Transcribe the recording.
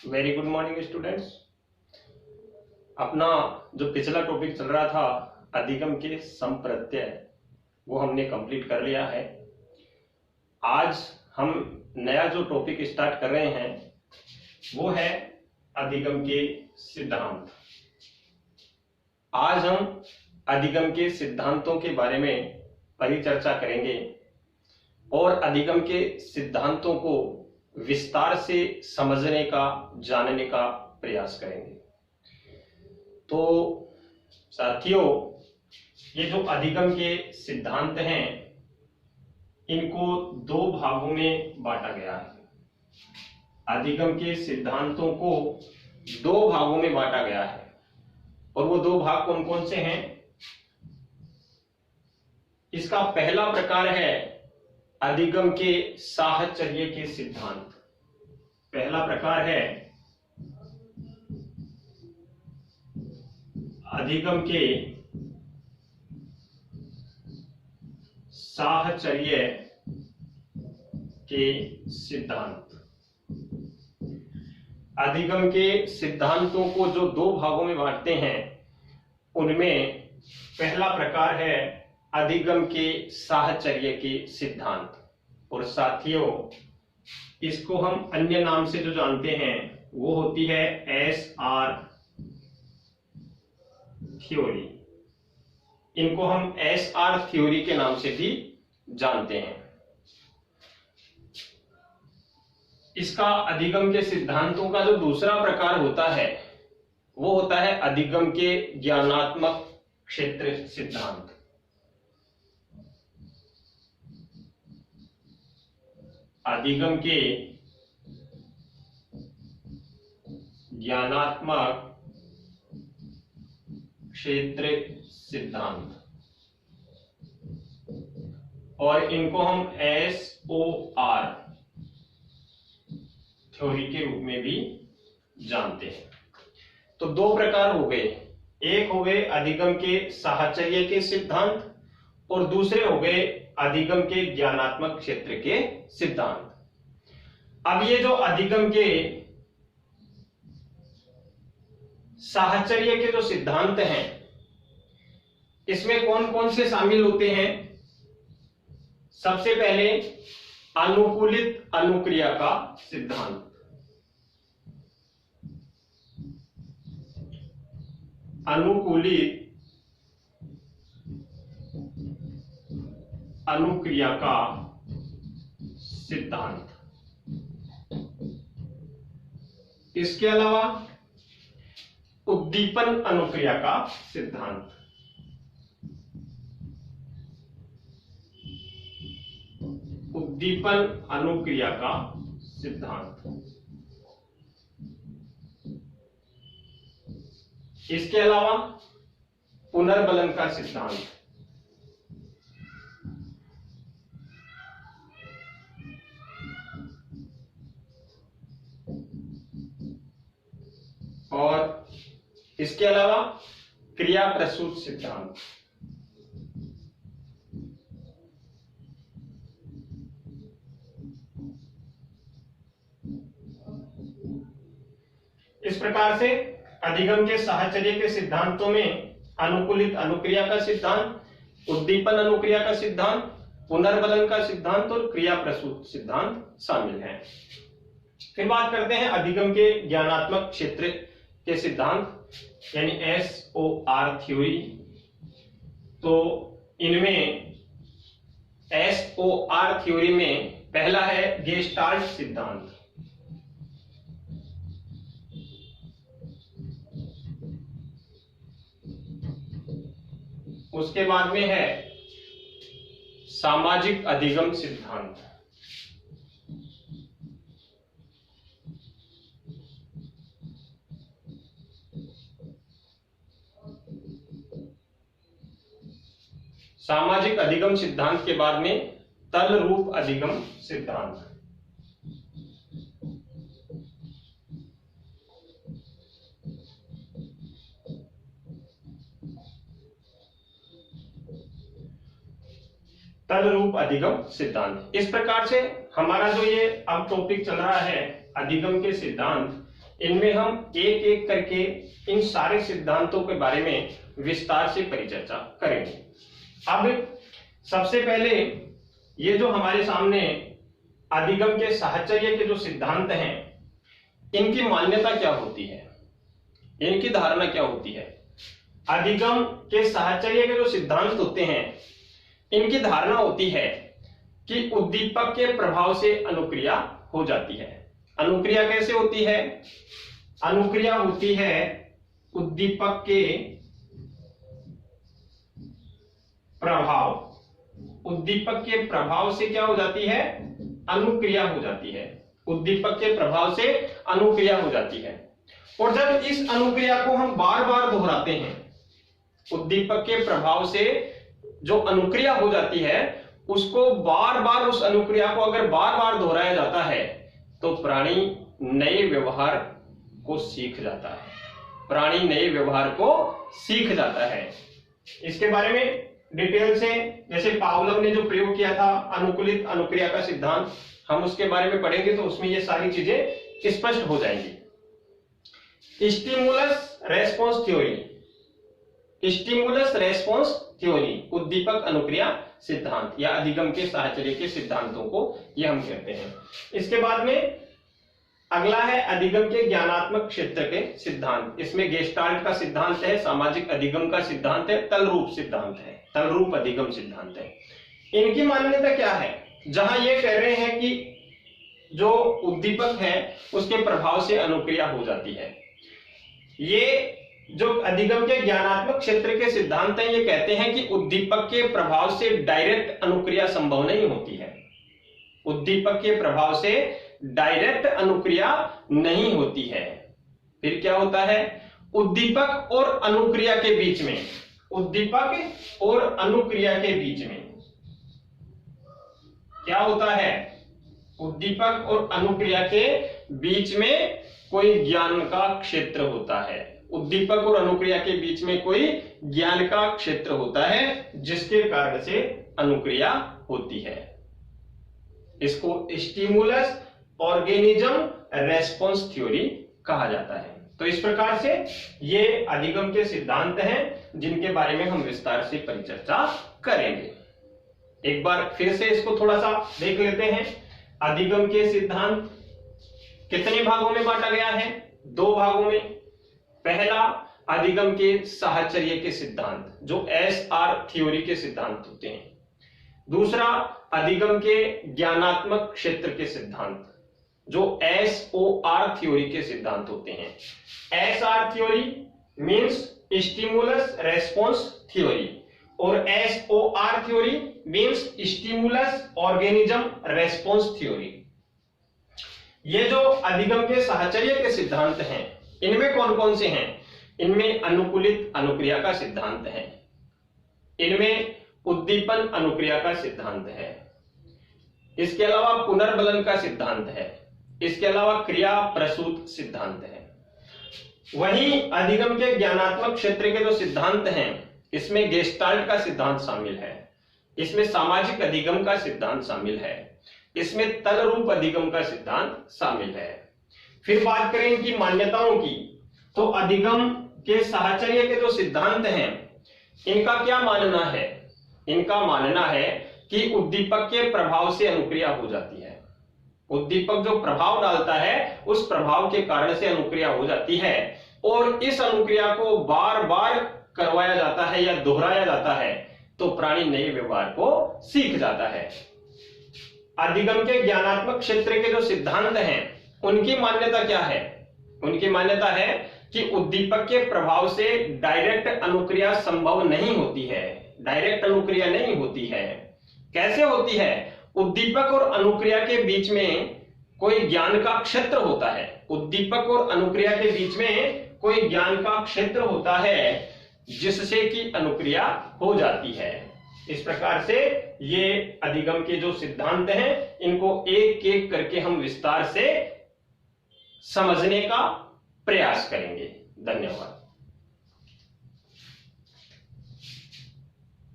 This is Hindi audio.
Very good morning students. अपना जो पिछला टॉपिक चल रहा था अधिगम के संप्रत्यय, वो हमने कंप्लीट कर लिया है। आज हम नया जो टॉपिक स्टार्ट कर रहे हैं वो है अधिगम के सिद्धांत। आज हम अधिगम के सिद्धांतों के बारे में परिचर्चा करेंगे और अधिगम के सिद्धांतों को विस्तार से समझने का, जानने का प्रयास करेंगे। तो साथियों, ये जो अधिगम के सिद्धांत हैं इनको दो भागों में बांटा गया है। अधिगम के सिद्धांतों को दो भागों में बांटा गया है और वो दो भाग कौन कौन से हैं? इसका पहला प्रकार है अधिगम के साहचर्य के सिद्धांत। पहला प्रकार है अधिगम के साहचर्य के सिद्धांत। अधिगम के सिद्धांतों को जो दो भागों में बांटते हैं उनमें पहला प्रकार है अधिगम के साहचर्य के सिद्धांत। और साथियों, इसको हम अन्य नाम से जो जानते हैं वो होती है SR थ्योरी। इनको हम SR थ्योरी के नाम से भी जानते हैं। इसका अधिगम के सिद्धांतों का जो दूसरा प्रकार होता है वो होता है अधिगम के ज्ञानात्मक क्षेत्र सिद्धांत। अधिगम के ज्ञानात्मक क्षेत्र सिद्धांत, और इनको हम SOR थ्योरी के रूप में भी जानते हैं। तो दो प्रकार हो गए, एक हो गए अधिगम के साहचर्य के सिद्धांत और दूसरे हो गए अधिगम के ज्ञानात्मक क्षेत्र के सिद्धांत। अब ये जो अधिगम के साहचर्य के जो सिद्धांत हैं इसमें कौन कौन से शामिल होते हैं? सबसे पहले अनुकूलित अनुक्रिया का सिद्धांत। अनुकूलित अनुक्रिया का सिद्धांत। इसके अलावा उद्दीपन अनुक्रिया का सिद्धांत। उद्दीपन अनुक्रिया का सिद्धांत। इसके अलावा पुनर्बलन का सिद्धांत। और इसके अलावा क्रिया प्रसूत सिद्धांत। इस प्रकार से अधिगम के साहचर्य के सिद्धांतों में अनुकूलित अनुक्रिया का सिद्धांत, उद्दीपन अनुक्रिया का सिद्धांत, पुनर्बलन का सिद्धांत और क्रिया प्रसूत सिद्धांत शामिल हैं। फिर बात करते हैं अधिगम के ज्ञानात्मक क्षेत्र के सिद्धांत यानी SOR थ्योरी। तो इनमें SOR थ्योरी में पहला है गेस्टाल्ट सिद्धांत। उसके बाद में है सामाजिक अधिगम सिद्धांत। सामाजिक अधिगम सिद्धांत के बाद में तल रूप अधिगम सिद्धांत। तल रूप अधिगम सिद्धांत। इस प्रकार से हमारा जो ये अब टॉपिक चल रहा है अधिगम के सिद्धांत, इनमें हम एक एक करके इन सारे सिद्धांतों के बारे में विस्तार से परिचर्चा करेंगे। अब सबसे पहले ये जो हमारे सामने अधिगम के साहचर्य के जो सिद्धांत हैं, इनकी मान्यता क्या होती है, इनकी धारणा क्या होती है। अधिगम के साहचर्य के जो सिद्धांत होते हैं, इनकी धारणा होती है कि उद्दीपक के प्रभाव से अनुक्रिया हो जाती है। अनुक्रिया कैसे होती है? अनुक्रिया होती है उद्दीपक के प्रभाव, उद्दीपक के प्रभाव से क्या हो जाती है? अनुक्रिया हो जाती है। उद्दीपक के प्रभाव से अनुक्रिया हो जाती है। और जब इस अनुक्रिया को हम बार बार दोहराते हैं, उद्दीपक के प्रभाव से जो अनुक्रिया हो जाती है उसको बार बार, उस अनुक्रिया को अगर बार बार दोहराया जाता है तो प्राणी नए व्यवहार को सीख जाता है। प्राणी नए व्यवहार को सीख जाता है। इसके बारे में डिटेल से, जैसे पावलोव ने जो प्रयोग किया था अनुकूलित अनुक्रिया का सिद्धांत, हम उसके बारे में पढ़ेंगे तो उसमें ये सारी चीजें स्पष्ट हो जाएंगी। Stimulus response theory, stimulus response theory, उद्दीपक अनुक्रिया सिद्धांत या अधिगम के साहचर्य के सिद्धांतों को ये हम कहते हैं। इसके बाद में अगला है अधिगम के ज्ञानात्मक क्षेत्र के सिद्धांत। इसमें गेस्टाल्ट का सिद्धांत है, सामाजिक अधिगम का सिद्धांत है, तलरूप सिद्धांत है, तलरूप अधिगम सिद्धांत है। इनकी मान्यता क्या है? जहां ये कह रहे हैं कि जो उद्दीपक है उसके प्रभाव से अनुक्रिया हो जाती है। ये जो अधिगम के ज्ञानात्मक क्षेत्र के सिद्धांत हैं, ये कहते हैं कि उद्दीपक के प्रभाव से डायरेक्ट अनुक्रिया संभव नहीं होती है। उद्दीपक के प्रभाव से डायरेक्ट अनुक्रिया नहीं होती है। फिर क्या होता है? उद्दीपक और अनुक्रिया के बीच में, उद्दीपक और अनुक्रिया के बीच में क्या होता है? उद्दीपक और अनुक्रिया के बीच में कोई ज्ञान का क्षेत्र होता है। उद्दीपक और अनुक्रिया के बीच में कोई ज्ञान का क्षेत्र होता है जिसके कारण से अनुक्रिया होती है। इसको स्टिमुलस ऑर्गेनिज्म रेस्पॉन्स थ्योरी कहा जाता है। तो इस प्रकार से ये अधिगम के सिद्धांत हैं जिनके बारे में हम विस्तार से परिचर्चा करेंगे। एक बार फिर से इसको थोड़ा सा देख लेते हैं। अधिगम के सिद्धांत कितने भागों में बांटा गया है? 2 भागों में। पहला अधिगम के साहचर्य के सिद्धांत जो SR थ्योरी के सिद्धांत होते हैं। दूसरा अधिगम के ज्ञानात्मक क्षेत्र के सिद्धांत जो SOR थ्योरी के सिद्धांत होते हैं। SR theory means stimulus response theory और SOR theory means stimulus organism response theory. ये जो अधिगम के साहचर्य के सिद्धांत हैं, इनमें कौन कौन से हैं? इनमें अनुकूलित अनुक्रिया का सिद्धांत है, इनमें उद्दीपन अनुक्रिया का सिद्धांत है, इसके अलावा पुनर्बलन का सिद्धांत है, इसके अलावा क्रिया प्रसूत सिद्धांत है। वहीं अधिगम के ज्ञानात्मक क्षेत्र के जो सिद्धांत हैं, इसमें गेस्टाल्ट का सिद्धांत शामिल है, इसमें सामाजिक अधिगम का सिद्धांत शामिल है, इसमें तलरूप अधिगम का सिद्धांत शामिल है। फिर बात करें इनकी मान्यताओं की, तो अधिगम के साहचर्य के जो सिद्धांत हैं, इनका क्या मानना है? इनका मानना है कि उद्दीपक के प्रभाव से अनुक्रिया हो जाती है। उद्दीपक जो प्रभाव डालता है उस प्रभाव के कारण से अनुक्रिया हो जाती है और इस अनुक्रिया को बार बार करवाया जाता है या दोहराया जाता है तो प्राणी नए व्यवहार को सीख जाता है। अधिगम के ज्ञानात्मक क्षेत्र के जो सिद्धांत हैं, उनकी मान्यता क्या है? उनकी मान्यता है कि उद्दीपक के प्रभाव से डायरेक्ट अनुक्रिया संभव नहीं होती है। डायरेक्ट अनुक्रिया नहीं होती है। कैसे होती है? उद्दीपक और अनुक्रिया के बीच में कोई ज्ञान का क्षेत्र होता है। उद्दीपक और अनुक्रिया के बीच में कोई ज्ञान का क्षेत्र होता है जिससे कि अनुक्रिया हो जाती है। इस प्रकार से ये अधिगम के जो सिद्धांत हैं, इनको एक एक करके हम विस्तार से समझने का प्रयास करेंगे। धन्यवाद।